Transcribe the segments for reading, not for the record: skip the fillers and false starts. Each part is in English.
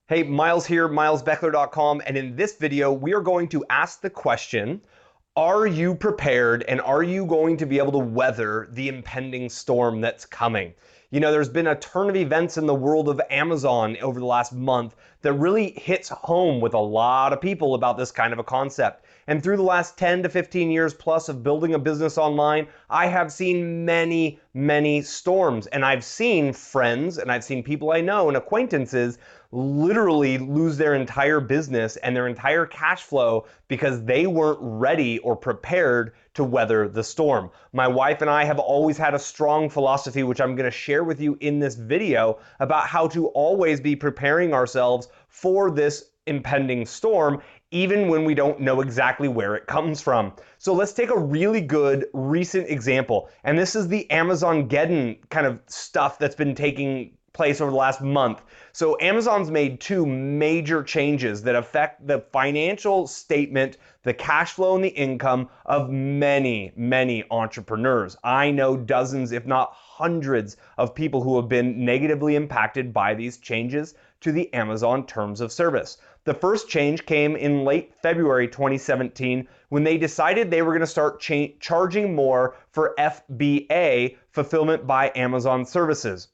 Hey, Miles here, milesbeckler.com, and in this video, we are going to ask the question, are you prepared and are you going to be able to weather the impending storm that's coming? You know, there's been a turn of events in the world of Amazon over the last month that really hits home with a lot of people about this kind of a concept. And through the last 10 to 15 years plus of building a business online, I have seen many storms. And I've seen friends and I've seen people I know and acquaintances literally lose their entire business and their entire cash flow because they weren't ready or prepared to weather the storm. My wife and I have always had a strong philosophy, which I'm going to share with you in this video, about how to always be preparing ourselves for this impending storm, even when we don't know exactly where it comes from. So let's take a really good recent example. And this is the Amazonegeddon kind of stuff that's been taking place over the last month. So Amazon's made two major changes that affect the financial statement, the cash flow, and the income of many entrepreneurs. I know dozens, if not hundreds, of people who have been negatively impacted by these changes to the Amazon terms of service. The first change came in late February 2017 when they decided they were going to start charging more for FBA, fulfillment by Amazon services.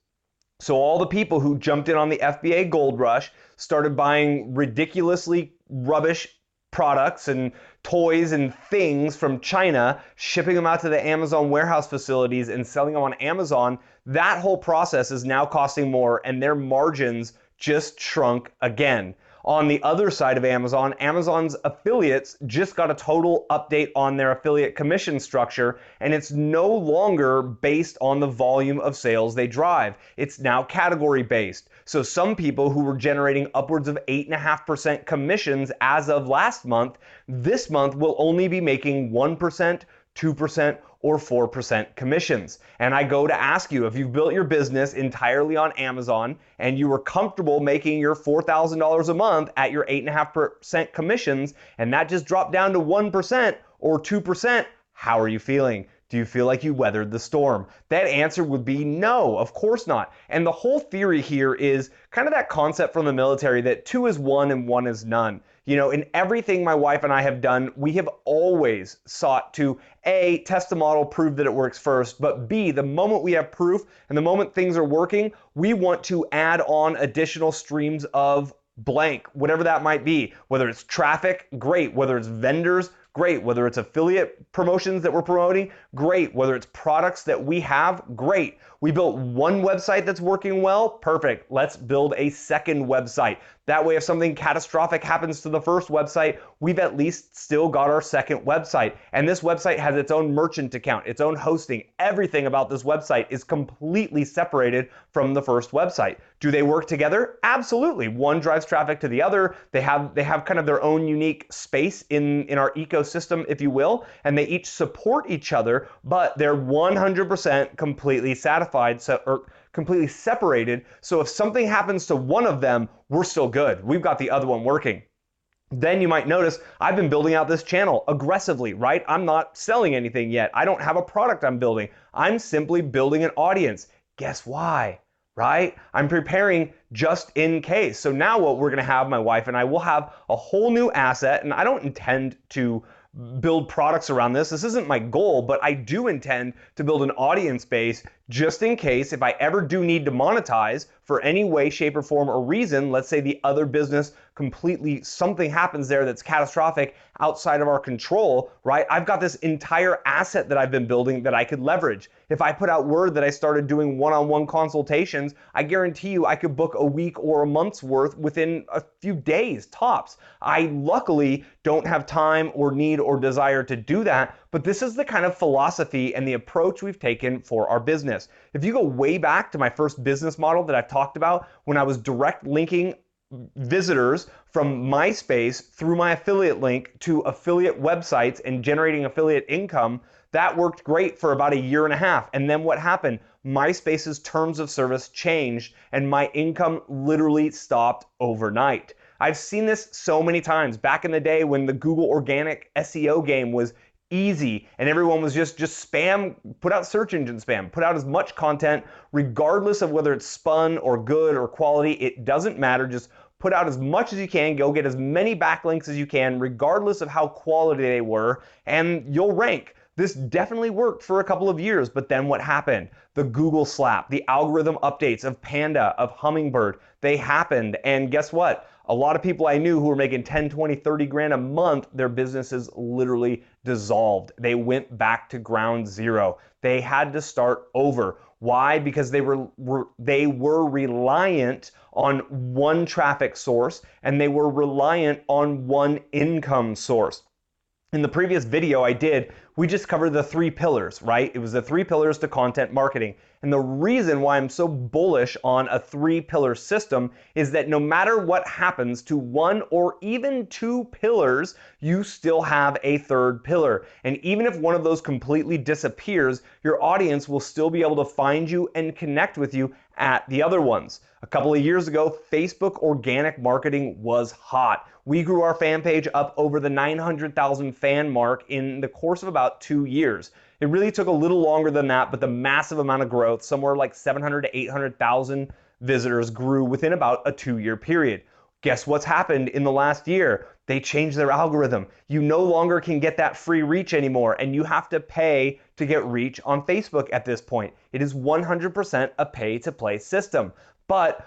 So all the people who jumped in on the FBA gold rush started buying ridiculously rubbish products and toys and things from China, shipping them out to the Amazon warehouse facilities and selling them on Amazon. That whole process is now costing more and their margins just shrunk again. On the other side of Amazon, Amazon's affiliates just got a total update on their affiliate commission structure, and it's no longer based on the volume of sales they drive. It's now category based. So some people who were generating upwards of 8.5% commissions as of last month, this month will only be making 1%, 2%, or 4% commissions. And I go to ask you, if you've built your business entirely on Amazon and you were comfortable making your $4,000 a month at your 8.5% commissions, and that just dropped down to 1% or 2%, how are you feeling? Do you feel like you weathered the storm? That answer would be no, of course not. And the whole theory here is kind of that concept from the military that 2 is 1 and 1 is none. You know, in everything my wife and I have done, we have always sought to A, test the model, prove that it works first, but B, the moment we have proof and the moment things are working, we want to add on additional streams of blank, whatever that might be. Whether it's traffic, great. Whether it's vendors, great. Whether it's affiliate promotions that we're promoting, great. Whether it's products that we have, great. We built one website that's working well, perfect. Let's build a second website. That way, if something catastrophic happens to the first website, we've at least still got our second website. And this website has its own merchant account, its own hosting. Everything about this website is completely separated from the first website. Do they work together? Absolutely. One drives traffic to the other. They have kind of their own unique space in our ecosystem, if you will, and they each support each other, but they're 100% completely satisfied, or completely separated. So if something happens to one of them, we're still good. We've got the other one working. Then you might notice I've been building out this channel aggressively, right? I'm not selling anything yet. I don't have a product I'm building. I'm simply building an audience. Guess why? Right? I'm preparing just in case. So now what we're going to have, my wife and I will have a whole new asset, and I don't intend to build products around this. This isn't my goal, but I do intend to build an audience base just in case if I ever do need to monetize for any way, shape, or form or reason. Let's say the other business completely, something happens there that's catastrophic outside of our control, right? I've got this entire asset that I've been building that I could leverage. If I put out word that I started doing one-on-one consultations, I guarantee you I could book a week or a month's worth within a few days tops. I luckily don't have time or need or desire to do that, but this is the kind of philosophy and the approach we've taken for our business. If you go way back to my first business model that I've talked about, when I was direct linking visitors from MySpace through my affiliate link to affiliate websites and generating affiliate income, that worked great for about 1.5 years. And then what happened? MySpace's terms of service changed and my income literally stopped overnight. I've seen this so many times back in the day when the Google organic SEO game was easy and everyone was just spam, put out search engine spam, put out as much content regardless of whether it's spun or good or quality. It doesn't matter. Just put out as much as you can, go get as many backlinks as you can, regardless of how quality they were, and you'll rank. This definitely worked for a couple of years, but then what happened? The Google slap, the algorithm updates of Panda, of Hummingbird, they happened, and guess what? A lot of people I knew who were making 10, 20, 30 grand a month, their businesses literally dissolved. They went back to ground zero. They had to start over. Why? Because they were reliant on one traffic source, and they were reliant on one income source. In the previous video I did, we just covered the 3 pillars, right? It was the 3 pillars to content marketing. And the reason why I'm so bullish on a 3-pillar system is that no matter what happens to 1 or even 2 pillars, you still have a 3rd pillar. And even if one of those completely disappears, your audience will still be able to find you and connect with you at the other ones. A couple of years ago, Facebook organic marketing was hot. We grew our fan page up over the 900,000 fan mark in the course of about 2 years. It really took a little longer than that, but the massive amount of growth, somewhere like 700 to 800,000 visitors, grew within about a 2-year period. Guess what's happened in the last year? They changed their algorithm. You no longer can get that free reach anymore, and you have to pay to get reach on Facebook at this point. It is 100% a pay-to-play system. But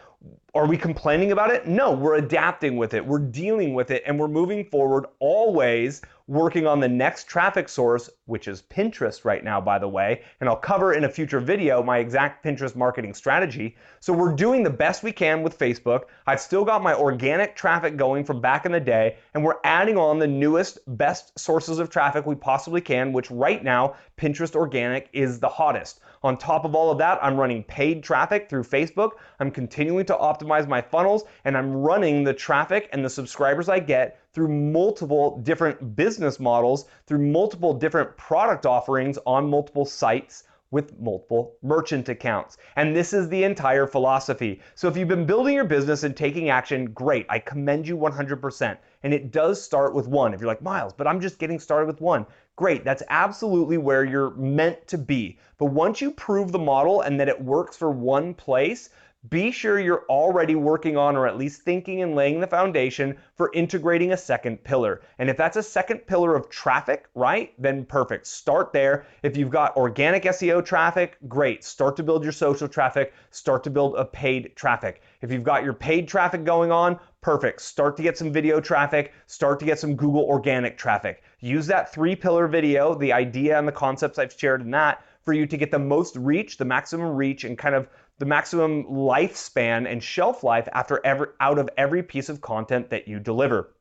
are we complaining about it? No, we're adapting with it. We're dealing with it, and we're moving forward, always working on the next traffic source, which is Pinterest right now, by the way. And I'll cover in a future video my exact Pinterest marketing strategy. So we're doing the best we can with Facebook. I've still got my organic traffic going from back in the day, and we're adding on the newest, best sources of traffic we possibly can, which right now, Pinterest organic is the hottest. On top of all of that, I'm running paid traffic through Facebook. I'm continuing to optimize my funnels, and I'm running the traffic and the subscribers I get through multiple different business models, through multiple different product offerings on multiple sites with multiple merchant accounts. And this is the entire philosophy. So if you've been building your business and taking action, great. I commend you 100%. And it does start with 1. If you're like, Miles, but I'm just getting started with 1. Great, that's absolutely where you're meant to be. But once you prove the model and that it works for one place, be sure you're already working on, or at least thinking and laying the foundation for integrating a 2nd pillar. And if that's a 2nd pillar of traffic, right, then perfect. Start there. If you've got organic SEO traffic, great. Start to build your social traffic. Start to build a paid traffic. If you've got your paid traffic going on, perfect. Start to get some video traffic. Start to get some Google organic traffic. Use that 3-pillar video, the idea and the concepts I've shared in that, for you to get the most reach, the maximum reach, and kind of the maximum lifespan and shelf life out of every piece of content that you deliver.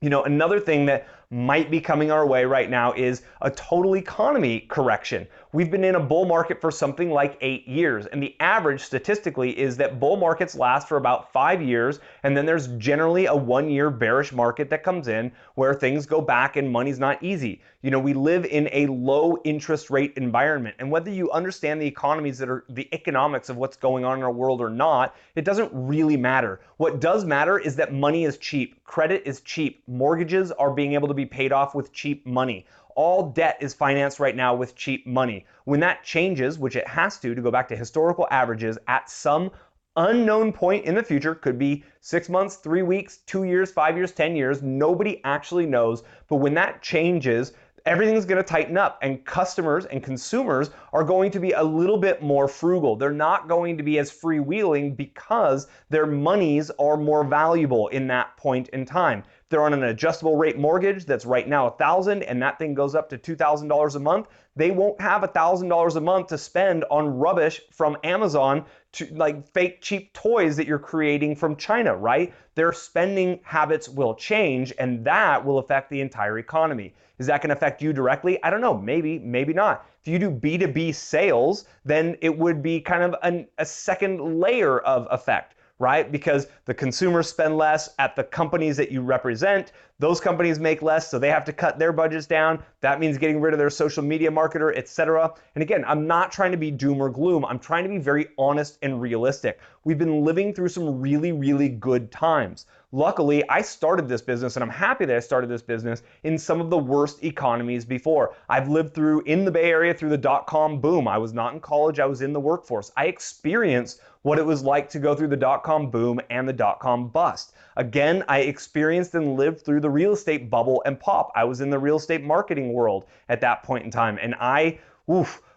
You know, another thing that might be coming our way right now is a total economy correction. We've been in a bull market for something like 8 years, and the average statistically is that bull markets last for about 5 years, and then there's generally a 1-year bearish market that comes in where things go back and money's not easy. You know, we live in a low interest rate environment, and whether you understand the economies that are the economics of what's going on in our world or not, it doesn't really matter. What does matter is that money is cheap, credit is cheap, mortgages are being able to be paid off with cheap money. All debt is financed right now with cheap money. When that changes, which it has to go back to historical averages at some unknown point in the future, could be 6 months, 3 weeks, 2 years, 5 years, 10 years, nobody actually knows. But when that changes, everything's going to tighten up, and customers and consumers are going to be a little bit more frugal. They're not going to be as freewheeling because their monies are more valuable in that point in time. They're on an adjustable rate mortgage that's right now $1,000, and that thing goes up to $2,000 a month. They won't have $1,000 a month to spend on rubbish from Amazon, to like fake cheap toys that you're creating from China, right? Their spending habits will change, and that will affect the entire economy. Is that going to affect you directly? I don't know. Maybe, maybe not. If you do B2B sales, then it would be kind of a second layer of effect, right? Because the consumers spend less at the companies that you represent. Those companies make less, so they have to cut their budgets down. That means getting rid of their social media marketer, etc. And again, I'm not trying to be doom or gloom. I'm trying to be very honest and realistic. We've been living through some really, really good times. Luckily, I started this business, and I'm happy that I started this business in some of the worst economies before. I've lived through, in the Bay Area, through the dot-com boom. I was not in college, I was in the workforce. I experienced what it was like to go through the dot-com boom and the dot-com bust. Again, I experienced and lived through the real estate bubble and pop. I was in the real estate marketing world at that point in time, and I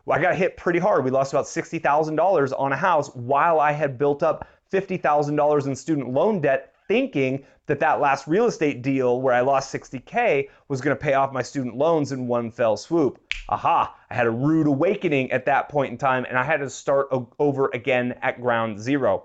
got hit pretty hard. We lost about $60,000 on a house while I had built up $50,000 in student loan debt, thinking that that last real estate deal where I lost 60K was going to pay off my student loans in one fell swoop. Aha, I had a rude awakening at that point in time, and I had to start over again at ground zero.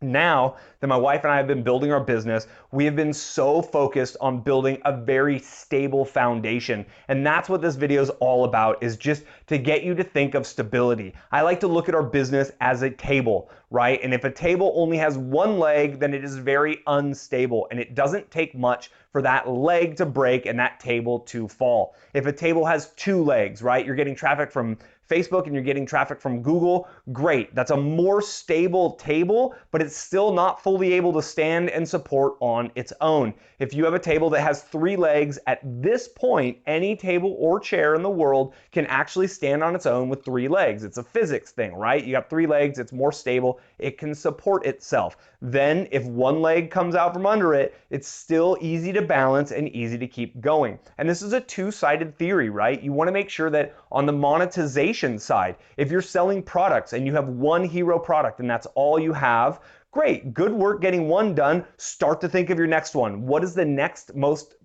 Now that my wife and I have been building our business, we have been so focused on building a very stable foundation. And that's what this video is all about, is just to get you to think of stability. I like to look at our business as a table, right? And if a table only has one leg, then it is very unstable, and it doesn't take much for that leg to break and that table to fall. If a table has two legs, right? You're getting traffic from Facebook and you're getting traffic from Google, great. That's a more stable table, but it's still not fully able to stand and support on its own. If you have a table that has three legs, at this point, any table or chair in the world can actually stand on its own with three legs. It's a physics thing, right? You got three legs, it's more stable, it can support itself. Then if one leg comes out from under it, it's still easy to balance and easy to keep going. And this is a two-sided theory, right? You want to make sure that on the monetization side, if you're selling products and you have one hero product and that's all you have, great, good work getting one done. Start to think of your next one. What is the next most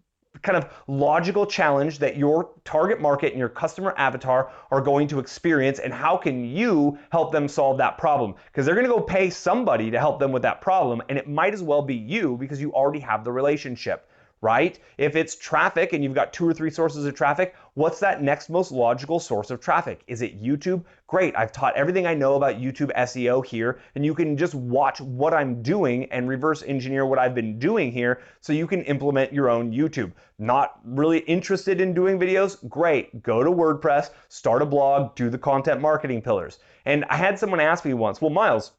kind of logical challenge that your target market and your customer avatar are going to experience, and how can you help them solve that problem? Because they're going to go pay somebody to help them with that problem, and it might as well be you because you already have the relationship, right? If it's traffic and you've got 2 or 3 sources of traffic, what's that next most logical source of traffic? Is it YouTube? Great, I've taught everything I know about YouTube SEO here, and you can just watch what I'm doing and reverse engineer what I've been doing here so you can implement your own YouTube. Not really interested in doing videos? Great, go to WordPress, start a blog, do the content marketing pillars. And I had someone ask me once, well, Miles,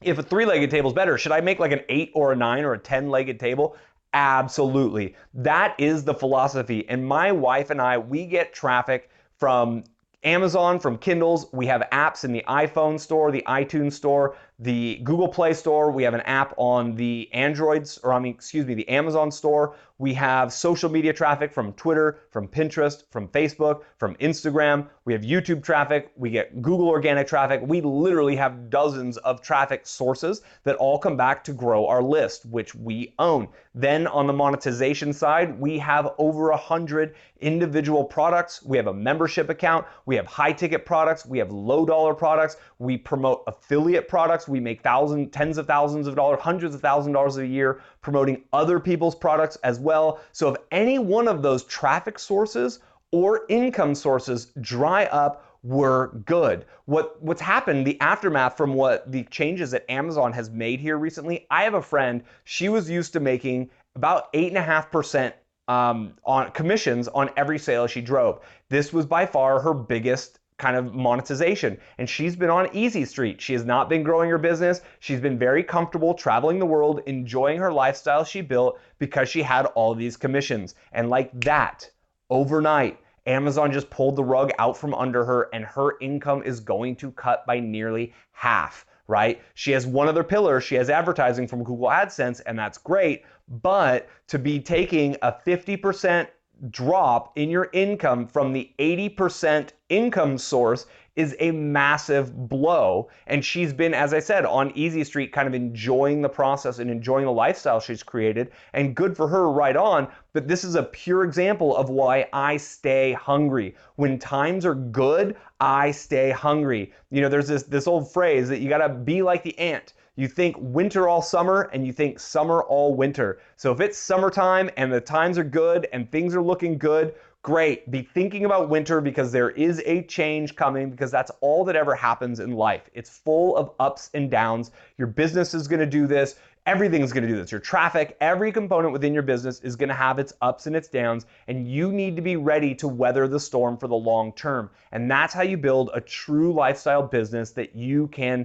if a 3-legged table is better, should I make like an 8 or a 9 or a 10-legged table? Absolutely. That is the philosophy. And my wife and I, we get traffic from Amazon, from Kindles. We have apps in the iPhone store, the iTunes store, the Google Play store. We have an app on the the Amazon store. We have social media traffic from Twitter, from Pinterest, from Facebook, from Instagram. We have YouTube traffic. We get Google organic traffic. We literally have dozens of traffic sources that all come back to grow our list, which we own. Then on the monetization side, we have over 100 individual products. We have a membership account. We have high ticket products. We have low dollar products. We promote affiliate products. We make tens of thousands of dollars, hundreds of thousands of dollars a year promoting other people's products as well. So if any one of those traffic sources or income sources dry up, we're good. What's happened, the aftermath from what the changes that Amazon has made here recently, I have a friend, she was used to making about 8.5% on commissions on every sale she drove. This was by far her biggest kind of monetization, and she's been on easy street. She has not been growing her business. She's been very comfortable traveling the world, enjoying her lifestyle she built because she had all these commissions. And like that, overnight, Amazon just pulled the rug out from under her, and her income is going to cut by nearly half, right? She has one other pillar. She has advertising from Google AdSense, and that's great. But to be taking a 50% drop in your income from the 80% income source is a massive blow. And she's been, as I said, on easy street, kind of enjoying the process and enjoying the lifestyle she's created, and good for her, right on. But this is a pure example of why I stay hungry. When times are good, I stay hungry. You know, there's this old phrase that you gotta be like the ant. You think winter all summer and you think summer all winter. So if it's summertime and the times are good and things are looking good, great. Be thinking about winter because there is a change coming, because that's all that ever happens in life. It's full of ups and downs. Your business is going to do this. Everything's going to do this. Your traffic, every component within your business is going to have its ups and its downs, and you need to be ready to weather the storm for the long term. And that's how you build a true lifestyle business that you can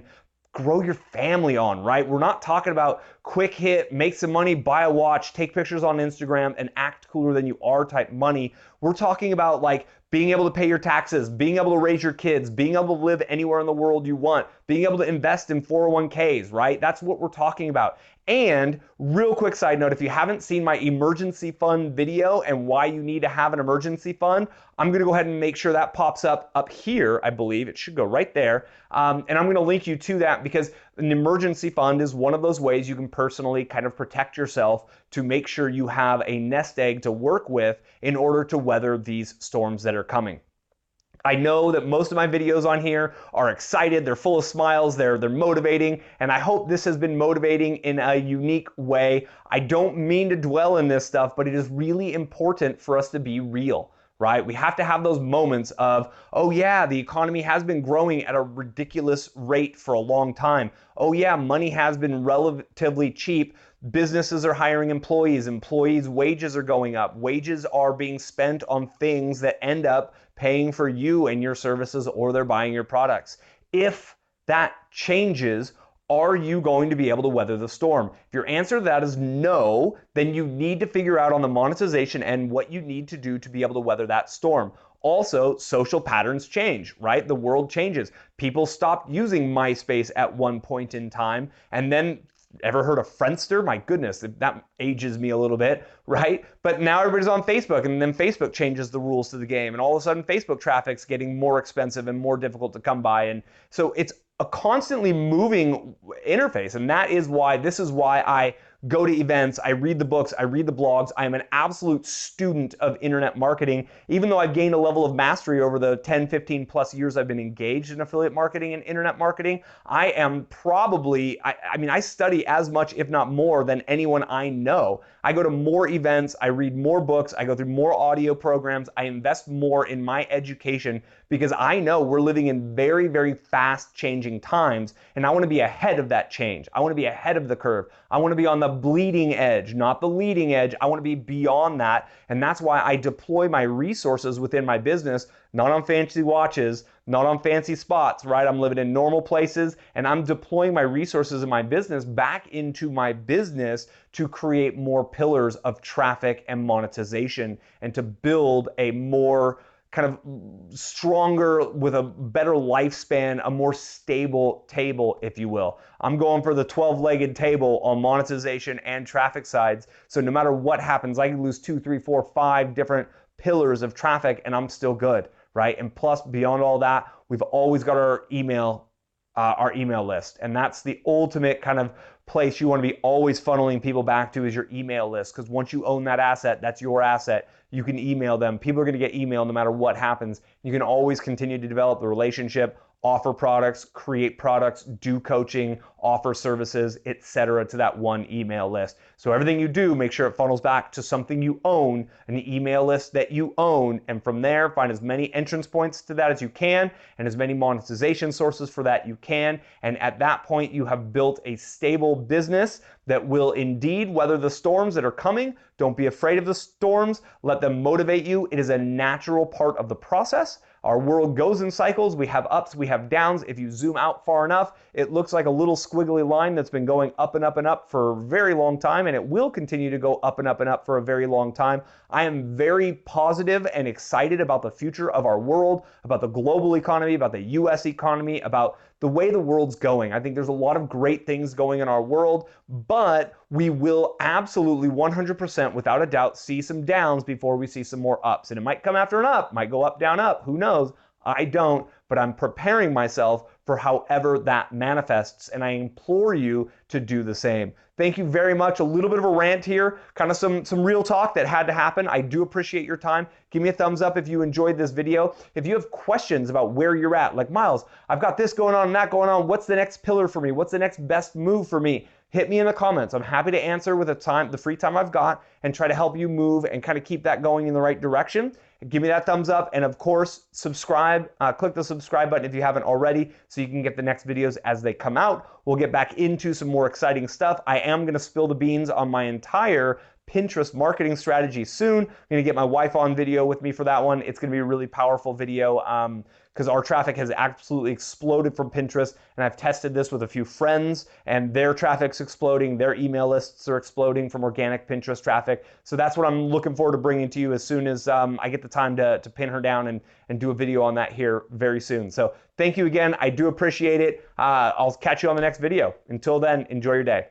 grow your family on, right? We're not talking about quick hit, make some money, buy a watch, take pictures on Instagram, and act cooler than you are type money. We're talking about like being able to pay your taxes, being able to raise your kids, being able to live anywhere in the world you want, being able to invest in 401ks, right? That's what we're talking about. And real quick side note, if you haven't seen my emergency fund video and why you need to have an emergency fund, I'm going to go ahead and make sure that pops up here. I believe it should go right there. And I'm going to link you to that because an emergency fund is one of those ways you can personally kind of protect yourself to make sure you have a nest egg to work with in order to weather these storms that are coming. I know that most of my videos on here are excited, they're full of smiles, they're motivating, and I hope this has been motivating in a unique way. I don't mean to dwell in this stuff, but it is really important for us to be real, right? We have to have those moments of, oh yeah, the economy has been growing at a ridiculous rate for a long time. Oh yeah, money has been relatively cheap. Businesses are hiring employees, wages are going up, wages are being spent on things that end up paying for you and your services, or they're buying your products. If that changes, are you going to be able to weather the storm? If your answer to that is no, then you need to figure out on the monetization and what you need to do to be able to weather that storm. Also, social patterns change, right? The world changes. People stopped using MySpace at one point in time, and then ever heard of Friendster? My goodness, that ages me a little bit, right? But now everybody's on Facebook, and then Facebook changes the rules to the game, and all of a sudden Facebook traffic's getting more expensive and more difficult to come by. And so it's a constantly moving interface, and this is why I go to events, I read the books, I read the blogs. I am an absolute student of internet marketing. Even though I've gained a level of mastery over the 10, 15 plus years I've been engaged in affiliate marketing and internet marketing, I am probably, I study as much, if not more, than anyone I know. I go to more events, I read more books, I go through more audio programs, I invest more in my education because I know we're living in very, very fast changing times, and I want to be ahead of that change. I want to be ahead of the curve. I want to be on the bleeding edge, not the leading edge. I want to be beyond that, and that's why I deploy my resources within my business, not on fancy watches, not on fancy spots, right? I'm living in normal places, and I'm deploying my resources in my business back into my business to create more pillars of traffic and monetization, and to build a more kind of stronger, with a better lifespan, a more stable table, if you will. I'm going for the 12-legged table on monetization and traffic sides. So no matter what happens, I can lose 2, 3, 4, 5 different pillars of traffic and I'm still good, right? And plus, beyond all that, we've always got our email list. And that's the ultimate kind of place you want to be always funneling people back to, is your email list. Because once you own that asset, that's your asset. You can email them. People are going to get email no matter what happens. You can always continue to develop the relationship, offer products, create products, do coaching, offer services, etc. to that one email list. So everything you do, make sure it funnels back to something you own, an email list that you own, and from there, find as many entrance points to that as you can, and as many monetization sources for that you can. And at that point, you have built a stable business that will indeed weather the storms that are coming. Don't be afraid of the storms. Let them motivate you. It is a natural part of the process. Our world goes in cycles. We have ups, we have downs. If you zoom out far enough, it looks like a little squiggly line that's been going up and up and up for a very long time, and it will continue to go up and up and up for a very long time. I am very positive and excited about the future of our world, about the global economy, about the US economy, about the way the world's going. I think there's a lot of great things going in our world, but we will absolutely 100% without a doubt see some downs before we see some more ups. And it might come after an up, might go up, down, up, who knows? I don't, but I'm preparing myself for however that manifests, and I implore you to do the same. Thank you very much. A little bit of a rant here, kind of some real talk that had to happen. I do appreciate your time. Give me a thumbs up if you enjoyed this video. If you have questions about where you're at, like, Miles, I've got this going on and that going on. What's the next pillar for me? What's the next best move for me? Hit me in the comments. I'm happy to answer with the free time I've got, and try to help you move and kind of keep that going in the right direction. Give me that thumbs up, and of course, subscribe. Click the subscribe button if you haven't already, so you can get the next videos as they come out. we'll get back into some more exciting stuff. I am going to spill the beans on my entire Pinterest marketing strategy soon. I'm going to get my wife on video with me for that one. It's going to be a really powerful video because our traffic has absolutely exploded from Pinterest, and I've tested this with a few friends, and their traffic's exploding. Their email lists are exploding from organic Pinterest traffic. So that's what I'm looking forward to bringing to you as soon as I get the time to pin her down and do a video on that here very soon. So thank you again. I do appreciate it. I'll catch you on the next video. Until then, enjoy your day.